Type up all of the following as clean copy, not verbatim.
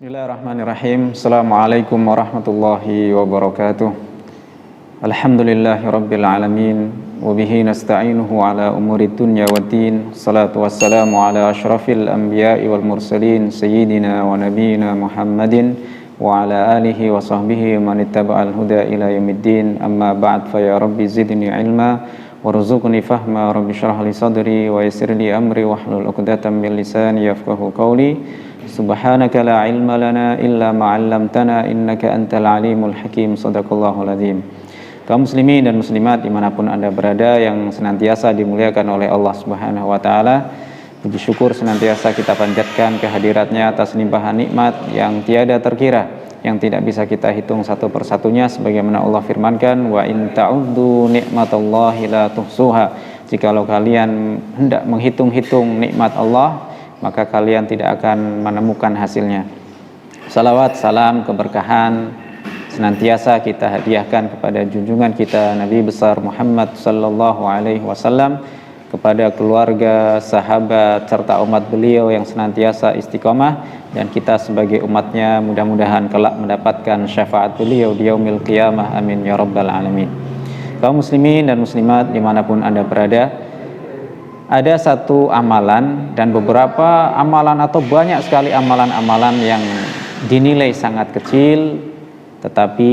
Bismillahirrahmanirrahim. Assalamualaikum warahmatullahi wabarakatuh. Alhamdulillahi rabbil alamin. Wabihi nasta'inuhu ala umuri dunya waddin. Salatu wassalamu ala ashrafil anbiya'i wal mursalin Sayyidina wa nabiyina Muhammadin wa ala alihi wa sahbihi man ittaba'al huda ila yaumiddin. Amma ba'd, fa ya rabbi zidni ilma warzuqni fahma. Rabbi shrah li sadri wa yassir li amri wahlul 'uqdatam min lisani yafqahu qawli. Subhanaka la ilma lana illa ma 'allamtana innaka antal alimul hakim. Shadaqallahul azim. Kaum muslimin dan muslimat dimanapun Anda berada yang senantiasa dimuliakan oleh Allah Subhanahu wa taala, puji syukur senantiasa kita panjatkan kehadiratnya atas limpahan nikmat yang tiada terkira, yang tidak bisa kita hitung satu persatunya, sebagaimana Allah firmankan, wa in ta'uddu nikmatallahi la tuhsuha. Jikalau kalian hendak menghitung-hitung nikmat Allah, maka kalian tidak akan menemukan hasilnya. Salawat, salam, keberkahan senantiasa kita hadiahkan kepada junjungan kita Nabi besar Muhammad sallallahu alaihi wasallam, kepada keluarga, sahabat, serta umat beliau yang senantiasa istiqomah, dan kita sebagai umatnya mudah-mudahan kelak mendapatkan syafaat beliau di yaumil qiyamah. Amin ya rabbal alamin. Kaum muslimin dan muslimat dimanapun Anda berada, ada satu amalan dan beberapa amalan atau banyak sekali amalan-amalan yang dinilai sangat kecil, tetapi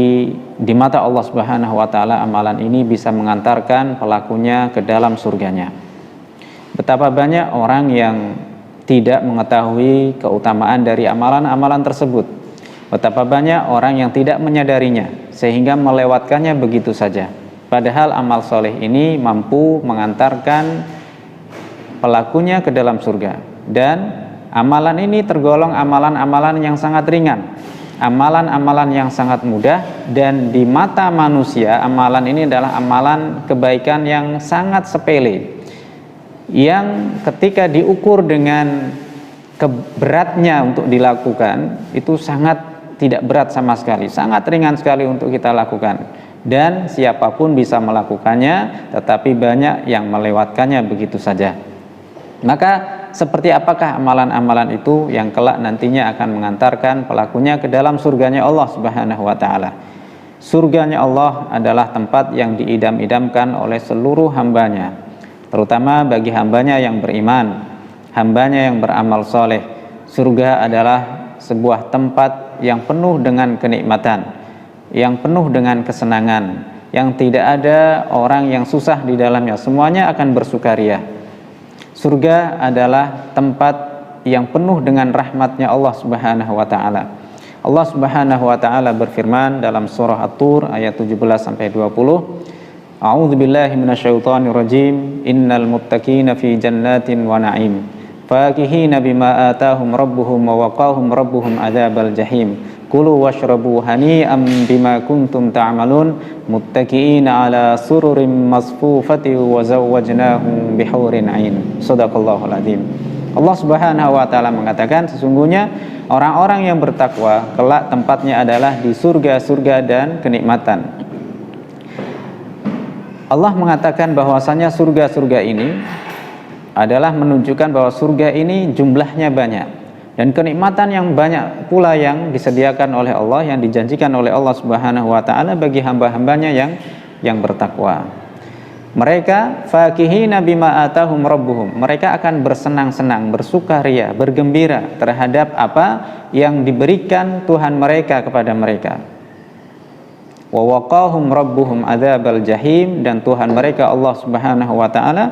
di mata Allah Subhanahu wa taala amalan ini bisa mengantarkan pelakunya ke dalam surganya. Betapa banyak orang yang tidak mengetahui keutamaan dari amalan-amalan tersebut. Betapa banyak orang yang tidak menyadarinya sehingga melewatkannya begitu saja. Padahal amal soleh ini mampu mengantarkan pelakunya ke dalam surga, dan amalan ini tergolong amalan-amalan yang sangat ringan, amalan-amalan yang sangat mudah, dan di mata manusia amalan ini adalah amalan kebaikan yang sangat sepele, yang ketika diukur dengan beratnya untuk dilakukan itu sangat tidak berat sama sekali, sangat ringan sekali untuk kita lakukan, dan siapapun bisa melakukannya, tetapi banyak yang melewatkannya begitu saja. Maka seperti apakah amalan-amalan itu yang kelak nantinya akan mengantarkan pelakunya ke dalam surganya Allah Subhanahu wa taala? Surganya Allah adalah tempat yang diidam-idamkan oleh seluruh hambanya, terutama bagi hambanya yang beriman, hambanya yang beramal soleh. Surga adalah sebuah tempat yang penuh dengan kenikmatan, yang penuh dengan kesenangan, yang tidak ada orang yang susah di dalamnya, semuanya akan bersukaria. Surga adalah tempat yang penuh dengan rahmatnya Allah Subhanahu wa taala. Allah Subhanahu wa taala berfirman dalam surah At-Tur ayat 17 sampai 20. A'udzu billahi minasyaitonir rajim. Innal muttaqina fi jannatin wa na'im. Fakihina bima atahum rabbuhum wa waqahum rabbuhum adzabal jahim. Kulu washrabu hani'an bima kuntum ta'malun muttaqiina ala sururin masfufati wa zawwajnahum bihurin 'ain. Shadaqallahul azim. Allah Subhanahu wa taala mengatakan, sesungguhnya orang-orang yang bertakwa kelak tempatnya adalah di surga-surga dan kenikmatan. Allah mengatakan bahwasanya surga-surga ini adalah menunjukkan bahwa surga ini jumlahnya banyak, dan kenikmatan yang banyak pula yang disediakan oleh Allah, yang dijanjikan oleh Allah Subhanahu wa taala bagi hamba-hambanya yang bertakwa. Mereka fakihina bima atahum rabbuhum, mereka akan bersenang-senang, bersukaria, bergembira terhadap apa yang diberikan Tuhan mereka kepada mereka. Wa waqahum rabbuhum adzabal jahim, dan Tuhan mereka Allah Subhanahu wa taala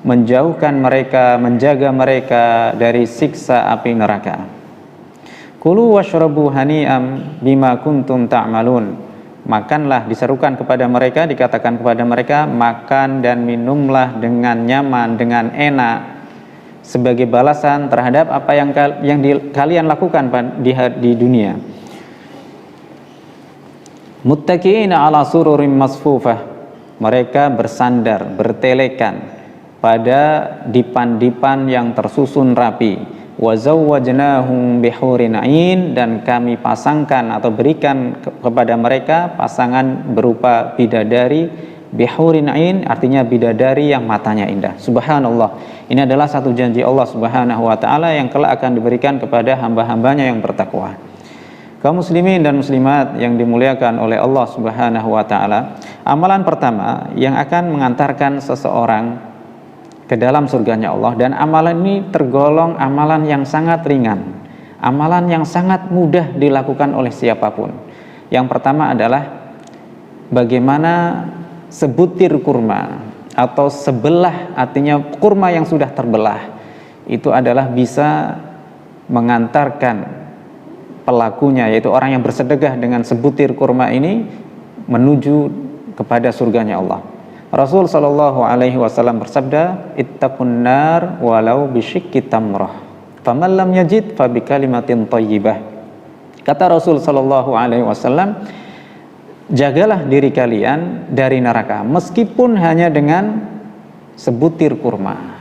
menjauhkan mereka, menjaga mereka dari siksa api neraka. Kulu washrabu hani'am bima kuntum ta'malun. Makanlah, diserukan kepada mereka, dikatakan kepada mereka, makan dan minumlah dengan nyaman, dengan enak, sebagai balasan terhadap apa yang kalian lakukan di dunia. Muttaqiina ala sururin masfufah. Mereka bersandar, bertelekan pada dipan-dipan yang tersusun rapi. Wa zawwajnahum bihurin 'ain, dan kami pasangkan atau berikan kepada mereka pasangan berupa bidadari. Bihurin 'ain artinya bidadari yang matanya indah. Subhanallah, ini adalah satu janji Allah Subhanahu wa taala yang kelak akan diberikan kepada hamba-hambanya yang bertakwa. Kaum muslimin dan muslimat yang dimuliakan oleh Allah Subhanahu wa taala, amalan pertama yang akan mengantarkan seseorang ke dalam surganya Allah, dan amalan ini tergolong amalan yang sangat ringan, amalan yang sangat mudah dilakukan oleh siapapun. Yang pertama adalah bagaimana sebutir kurma atau sebelah, artinya kurma yang sudah terbelah, itu adalah bisa mengantarkan pelakunya, yaitu orang yang bersedekah dengan sebutir kurma ini, menuju kepada surganya Allah. Rasul sallallahu alaihi wasallam bersabda, "Ittaqun nar walau bisyikki tamrah. Faman lam yajid fa bikalimatin thayyibah." Kata Rasul sallallahu alaihi wasallam, jagalah diri kalian dari neraka meskipun hanya dengan sebutir kurma.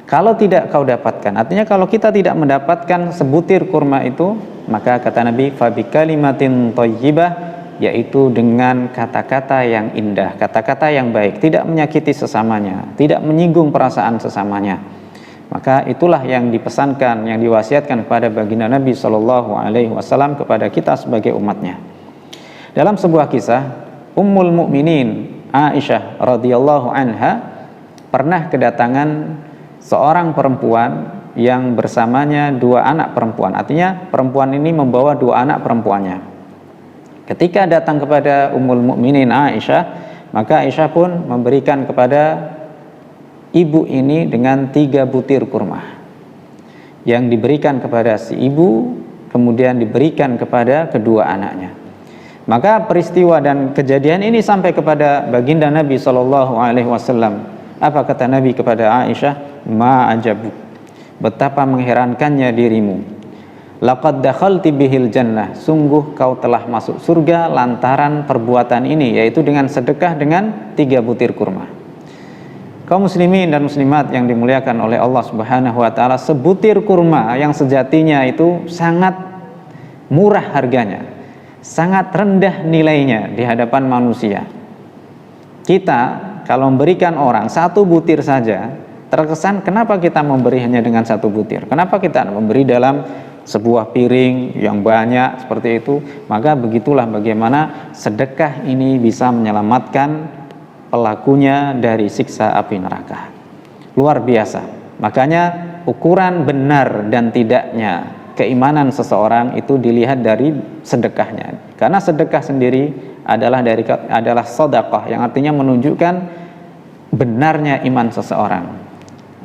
Kalau tidak kau dapatkan, artinya kalau kita tidak mendapatkan sebutir kurma itu, maka kata Nabi, fabi kalimatin thayyibah, yaitu dengan kata-kata yang indah, kata-kata yang baik, tidak menyakiti sesamanya, tidak menyinggung perasaan sesamanya. Maka itulah yang dipesankan, yang diwasiatkan kepada baginda Nabi Shallallahu Alaihi Wasallam kepada kita sebagai umatnya. Dalam sebuah kisah, Ummul Mukminin Aisyah radhiyallahu anha pernah kedatangan seorang perempuan yang bersamanya dua anak perempuan. Artinya perempuan ini membawa dua anak perempuannya. Ketika datang kepada Ummul Mukminin Aisyah, maka Aisyah pun memberikan kepada ibu ini dengan 3 butir kurma, yang diberikan kepada si ibu, kemudian diberikan kepada kedua anaknya. Maka peristiwa dan kejadian ini sampai kepada baginda Nabi SAW. Apa kata Nabi kepada Aisyah? Ma'ajabu, betapa mengherankannya dirimu. Laqad dakhalti bihil jannah, sungguh kau telah masuk surga lantaran perbuatan ini, yaitu dengan sedekah dengan 3 butir kurma. Kaum muslimin dan muslimat yang dimuliakan oleh Allah Subhanahu wa taala, sebutir kurma yang sejatinya itu sangat murah harganya, sangat rendah nilainya di hadapan manusia. Kita kalau memberikan orang 1 butir saja, terkesan kenapa kita memberi hanya dengan 1 butir? Kenapa kita memberi dalam sebuah piring yang banyak seperti itu? Maka begitulah bagaimana sedekah ini bisa menyelamatkan pelakunya dari siksa api neraka. Luar biasa. Makanya ukuran benar dan tidaknya keimanan seseorang itu dilihat dari sedekahnya. Karena sedekah sendiri adalah sedekah yang artinya menunjukkan benarnya iman seseorang.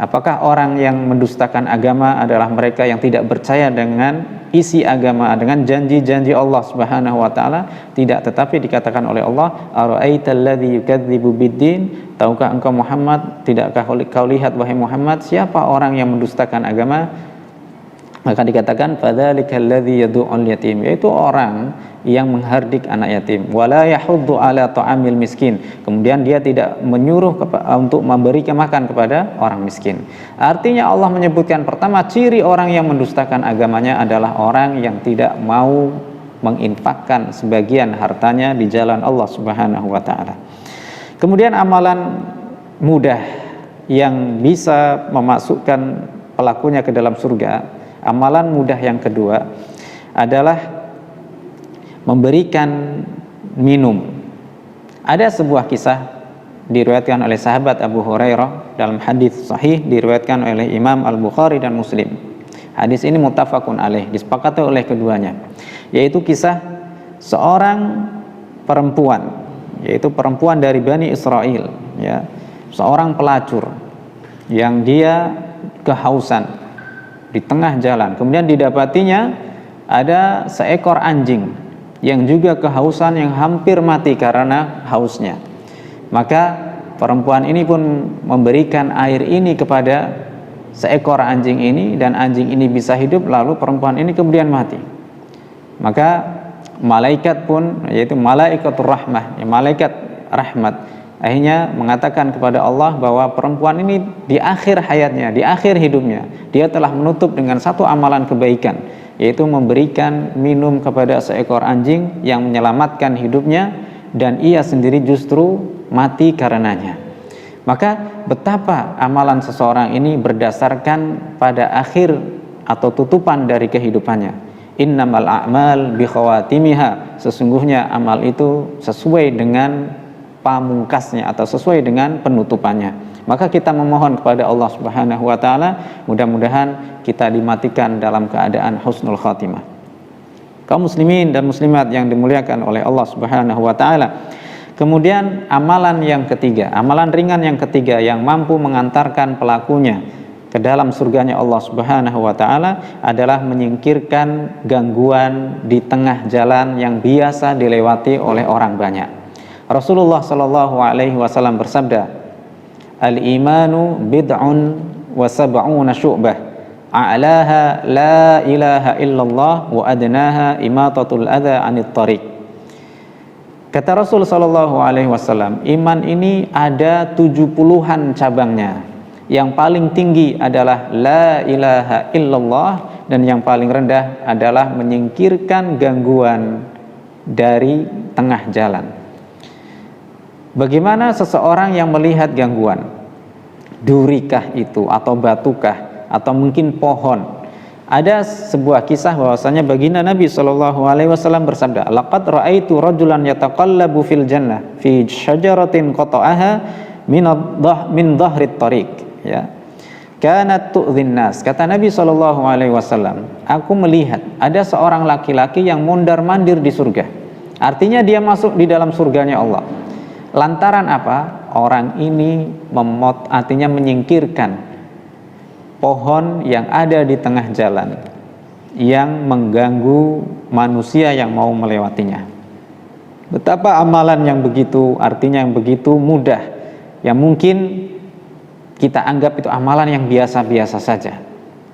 Apakah orang yang mendustakan agama adalah mereka yang tidak percaya dengan isi agama, dengan janji-janji Allah Subhanahu wa taala? Tidak, tetapi dikatakan oleh Allah, ara'aital ladzi yukadzibu biddin, tahukah engkau Muhammad, tidakkah kau lihat wahai Muhammad siapa orang yang mendustakan agama? Maka dikatakan fadzalikal ladzi yad'ul yatim, yaitu orang yang menghardik anak yatim, wala yahuddu ala ta'amil miskin, kemudian dia tidak menyuruh untuk memberi makan kepada orang miskin. Artinya Allah menyebutkan pertama, ciri orang yang mendustakan agamanya adalah orang yang tidak mau menginfakkan sebagian hartanya di jalan Allah Subhanahu wa taala. Kemudian amalan mudah yang bisa memasukkan pelakunya ke dalam surga, amalan mudah yang kedua adalah memberikan minum. Ada sebuah kisah diriwayatkan oleh sahabat Abu Hurairah dalam hadis sahih diriwayatkan oleh Imam Al-Bukhari dan Muslim. Hadis ini muttafaqun alaih, disepakati oleh keduanya, yaitu kisah seorang perempuan, yaitu perempuan dari Bani Israel, ya, seorang pelacur yang dia kehausan di tengah jalan. Kemudian didapatinya ada seekor anjing yang juga kehausan, yang hampir mati karena hausnya. Maka perempuan ini pun memberikan air ini kepada seekor anjing ini, dan anjing ini bisa hidup, lalu perempuan ini kemudian mati. Maka malaikat pun, yaitu malaikatur rahmah, malaikat rahmat, akhirnya mengatakan kepada Allah bahwa perempuan ini di akhir hayatnya, di akhir hidupnya, dia telah menutup dengan satu amalan kebaikan, yaitu memberikan minum kepada seekor anjing yang menyelamatkan hidupnya, dan ia sendiri justru mati karenanya. Maka betapa amalan seseorang ini berdasarkan pada akhir atau tutupan dari kehidupannya. innamal a'mal bi khawatimiha, sesungguhnya amal itu sesuai dengan pamungkasnya atau sesuai dengan penutupannya. Maka kita memohon kepada Allah Subhanahu wa taala, mudah-mudahan kita dimatikan dalam keadaan husnul khatimah. Kaum muslimin dan muslimat yang dimuliakan oleh Allah Subhanahu wa taala. Kemudian amalan yang ketiga, amalan ringan yang ketiga yang mampu mengantarkan pelakunya ke dalam surganya Allah Subhanahu wa taala adalah menyingkirkan gangguan di tengah jalan yang biasa dilewati oleh orang banyak. Rasulullah sallallahu alaihi wasallam bersabda, "Al-imanu bid'un wa sab'una syu'bah, a'laha la ilaha illallah wa adnaha imatatul adza 'anit thariq." Kata Rasul sallallahu alaihi wasallam, iman ini ada 70-an cabangnya. Yang paling tinggi adalah la ilaha illallah, dan yang paling rendah adalah menyingkirkan gangguan dari tengah jalan. Bagaimana seseorang yang melihat gangguan? Durikah itu atau batukah atau mungkin pohon? Ada sebuah kisah bahwasanya baginda Nabi sallallahu alaihi wasallam bersabda, "Laqad ra'aitu rajulan yataqallabu fil jannah fi syajaratin qata'aha min dhahrit tariq." Ya. Kanat tu'dhin nas. Kata Nabi sallallahu alaihi wasallam, "Aku melihat ada seorang laki-laki yang mondar-mandir di surga." Artinya dia masuk di dalam surganya Allah. Lantaran apa? Orang ini artinya menyingkirkan pohon yang ada di tengah jalan yang mengganggu manusia yang mau melewatinya. Betapa amalan yang begitu, artinya yang begitu mudah, yang mungkin kita anggap itu amalan yang biasa-biasa saja,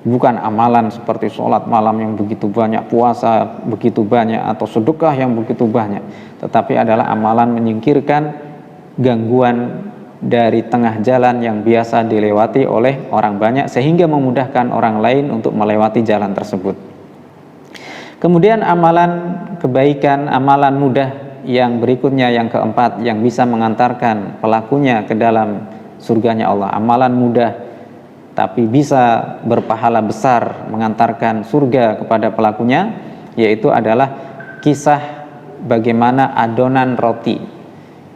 bukan amalan seperti sholat malam yang begitu banyak, puasa begitu banyak, atau sedekah yang begitu banyak, tetapi adalah amalan menyingkirkan gangguan dari tengah jalan yang biasa dilewati oleh orang banyak, sehingga memudahkan orang lain untuk melewati jalan tersebut. Kemudian amalan kebaikan, amalan mudah yang berikutnya, yang keempat, yang bisa mengantarkan pelakunya ke dalam surganya Allah, amalan mudah tapi bisa berpahala besar mengantarkan surga kepada pelakunya, yaitu adalah kisah bagaimana adonan roti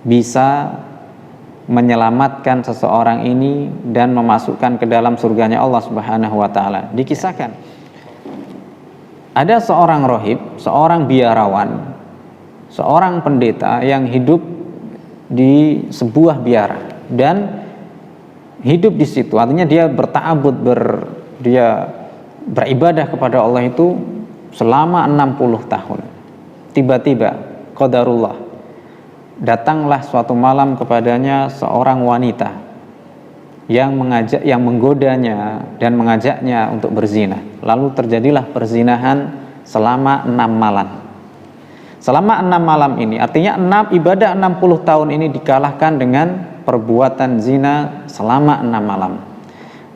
bisa menyelamatkan seseorang ini dan memasukkan ke dalam surganya Allah Subhanahu wa taala. Dikisahkan ada seorang rohib, seorang biarawan, seorang pendeta yang hidup di sebuah biara dan hidup di situ, artinya dia berta'abbud, dia beribadah kepada Allah itu selama 60 tahun. Tiba-tiba qadarullah, datanglah suatu malam kepadanya seorang wanita yang menggodanya dan mengajaknya untuk berzina. Lalu terjadilah perzinahan selama 6 malam. Selama 6 malam ini, artinya ibadah 60 tahun ini dikalahkan dengan perbuatan zina selama 6 malam.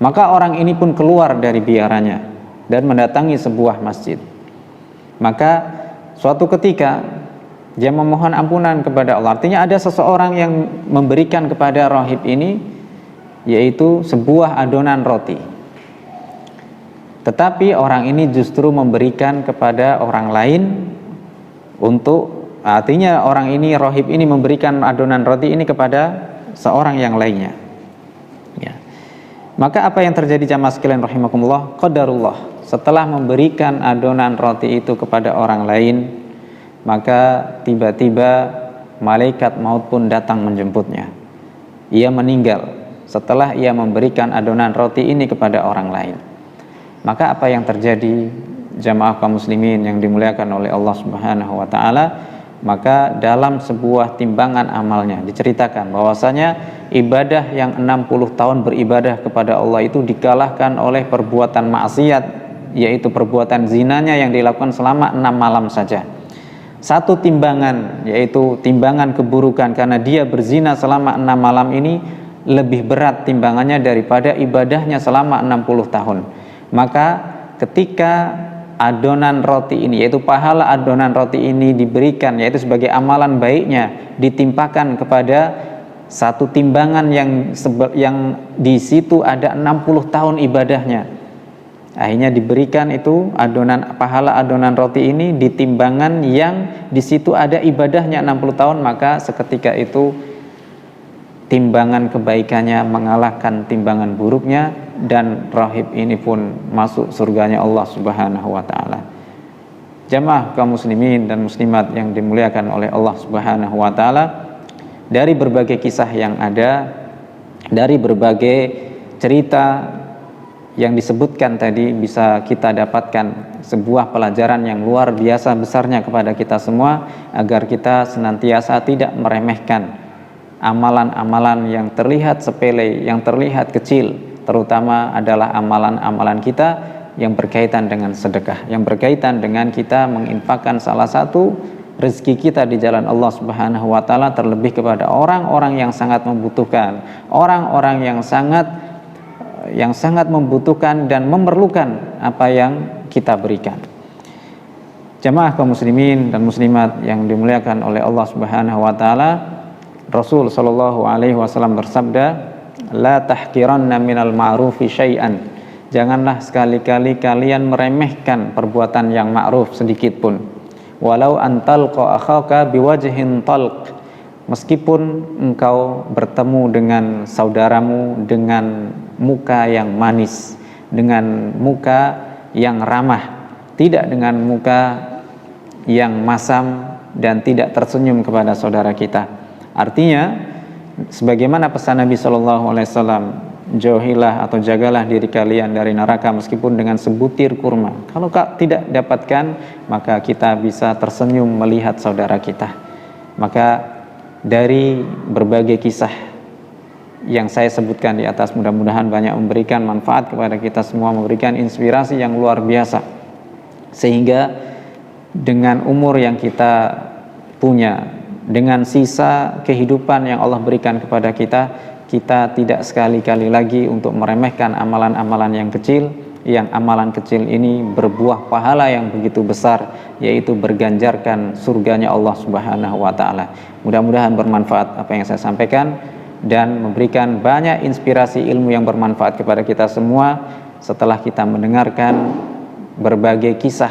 Maka orang ini pun keluar dari biaranya dan mendatangi sebuah masjid. Maka suatu ketika dia memohon ampunan kepada Allah. Artinya ada seseorang yang memberikan kepada rahib ini, yaitu sebuah adonan roti. Tetapi orang ini justru memberikan kepada orang lain artinya orang ini, rahib ini memberikan adonan roti ini kepada seorang yang lainnya. Ya. Maka apa yang terjadi jamaah sekalian rahimakumullah? Qadarullah, setelah memberikan adonan roti itu kepada orang lain, maka tiba-tiba malaikat maut pun datang menjemputnya. Ia meninggal setelah ia memberikan adonan roti ini kepada orang lain. Maka apa yang terjadi jamaah kaum muslimin yang dimuliakan oleh Allah Subhanahu wa taala? Maka dalam sebuah timbangan amalnya diceritakan bahwasanya ibadah yang 60 tahun beribadah kepada Allah itu dikalahkan oleh perbuatan maksiat, yaitu perbuatan zinanya yang dilakukan selama 6 malam saja. Satu timbangan, yaitu timbangan keburukan karena dia berzina selama 6 malam ini lebih berat timbangannya daripada ibadahnya selama 60 tahun. Maka ketika adonan roti ini, yaitu pahala adonan roti ini diberikan, yaitu sebagai amalan baiknya, ditimpakan kepada satu timbangan yang di situ ada 60 tahun ibadahnya, Akhirnya diberikan itu pahala adonan roti ini di timbangan yang di situ ada ibadahnya 60 tahun, maka seketika itu timbangan kebaikannya mengalahkan timbangan buruknya, dan rahib ini pun masuk surganya Allah Subhanahu wa taala. Jamaah kaum muslimin dan muslimat yang dimuliakan oleh Allah Subhanahu wa taala, dari berbagai kisah yang ada, dari berbagai cerita yang disebutkan tadi, bisa kita dapatkan sebuah pelajaran yang luar biasa besarnya kepada kita semua, agar kita senantiasa tidak meremehkan amalan-amalan yang terlihat sepele, yang terlihat kecil, terutama adalah amalan-amalan kita yang berkaitan dengan sedekah, yang berkaitan dengan kita menginfakkan salah satu rezeki kita di jalan Allah Subhanahu wa taala, terlebih kepada orang-orang yang sangat membutuhkan, orang-orang yang sangat membutuhkan dan memerlukan apa yang kita berikan. Jamaah kaum muslimin dan muslimat yang dimuliakan oleh Allah Subhanahu wa taala, Rasul sallallahu alaihi wasallam bersabda, "La tahqiranna minal ma'rufi syai'an." Janganlah sekali-kali kalian meremehkan perbuatan yang ma'ruf sedikit pun. Walau antalqa akhaka biwajhin talq. Meskipun engkau bertemu dengan saudaramu dengan muka yang manis, dengan muka yang ramah, tidak dengan muka yang masam dan tidak tersenyum kepada saudara kita. Artinya, sebagaimana pesan Nabi SAW, jauhilah atau jagalah diri kalian dari neraka meskipun dengan sebutir kurma. Kalau tidak dapatkan, maka kita bisa tersenyum melihat saudara kita. Maka dari berbagai kisah yang saya sebutkan di atas, mudah-mudahan banyak memberikan manfaat kepada kita semua, memberikan inspirasi yang luar biasa, sehingga dengan umur yang kita punya, dengan sisa kehidupan yang Allah berikan kepada kita, kita tidak sekali-kali lagi untuk meremehkan amalan-amalan yang kecil, yang amalan kecil ini berbuah pahala yang begitu besar, yaitu berganjarkan surganya Allah Subhanahu wa taala. Mudah-mudahan bermanfaat apa yang saya sampaikan dan memberikan banyak inspirasi ilmu yang bermanfaat kepada kita semua setelah kita mendengarkan berbagai kisah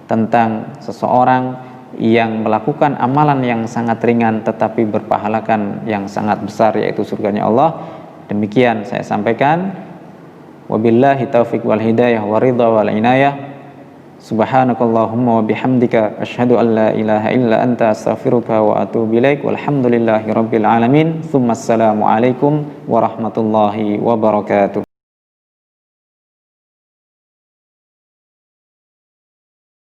tentang seseorang yang melakukan amalan yang sangat ringan tetapi berpahalakan yang sangat besar, yaitu surganya Allah. Demikian saya sampaikan. Wabillahi taufiq wal hidayah wa ridha wal inayah. Subhanakallahumma wa bihamdika asyhadu an la ilaha illa anta astaghfiruka wa atubu ilaik. Walhamdulillahi rabbil alamin. Tsumma assalamu alaikum warahmatullahi wabarakatuh.